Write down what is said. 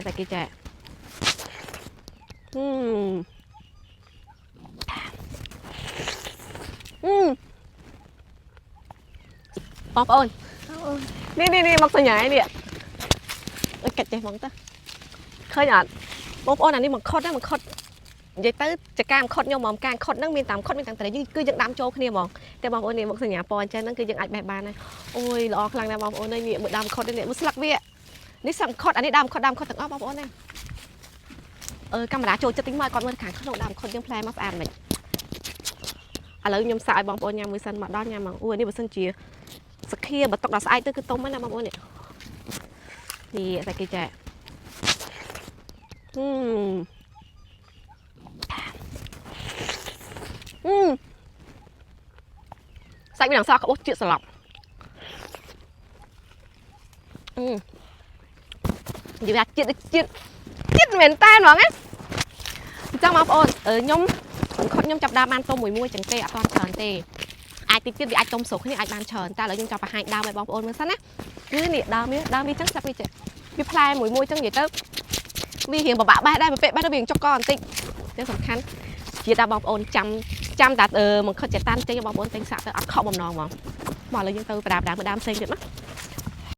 តែគេចាបងប្អូននេះមកសញ្ញានេះកាច់ចេះហ្មងតាឃើញអត់បងប្អូនអានេះមកខុតណាមកខុតនិយាយទៅចកាមកខុតខ្ញុំហ្មងការខុតហ្នឹងមានតាមខុតមានតាមតែគឺយើងដាំចូលគ្នាហ្មងតែបងប្អូននេះមកសញ្ញាពណ៌អញ្ចឹងហ្នឹងគឺយើងអាចបេះបានហើយអូយល្អខ្លាំងណាស់បងប្អូននេះមួយដាំខុតនេះមួយស្លឹកវានេះស្លឹកខុតអានេះដាំខុតទាំងអស់បងប្អូនណាកាមេរ៉ាចូលចិត្តតិចមកគាត់មើលខាងក្នុងដាំខុតយើងផ្លែមកស្អាតមិនឥឡូវខ្ញុំសាកឲ្យបងប្អូនញ៉ាំមួយសិនមកដល់ញ៉ាំហ្មងអូនេះបើសិនជាសខាបើទុកដល់ស្អែកទៅគឺទុំហ្នឹងណាបងប្អូននេះតែគេចាសាច់វានឹងសក្បុសជាតិស្លាប់និយាយថាជាតិមែនតើហ្មងណាអញ្ចឹងបងប្អូនខ្ញុំចាប់ដើមបានទុំមួយចឹងទេអត់ទាន់ច្រើនទេអាចតិចទៀតវាអាចទុំស្រុកគ្នាអាចបានច្រើនតែឥឡូវខ្ញុំចាប់បង្ហាញដើមឲ្យបងប្អូនមើលសិនណាគឺនេះដើមវាចឹងស្រាប់វាផ្លែមួយចឹងនិយាយទៅវារៀងពិបាកបេះដែរពេលបេះទៅវាចុកកបន្តិចតែសំខាន់ជាតាបងប្អូនចាំតាមកខិតចេតានចេញបងប្អូនទិញសាក់ទៅអត់ខកបំណងហ្មងមកឥឡូវយើងទៅប្រដាប់ដើមផ្សេងទៀតណា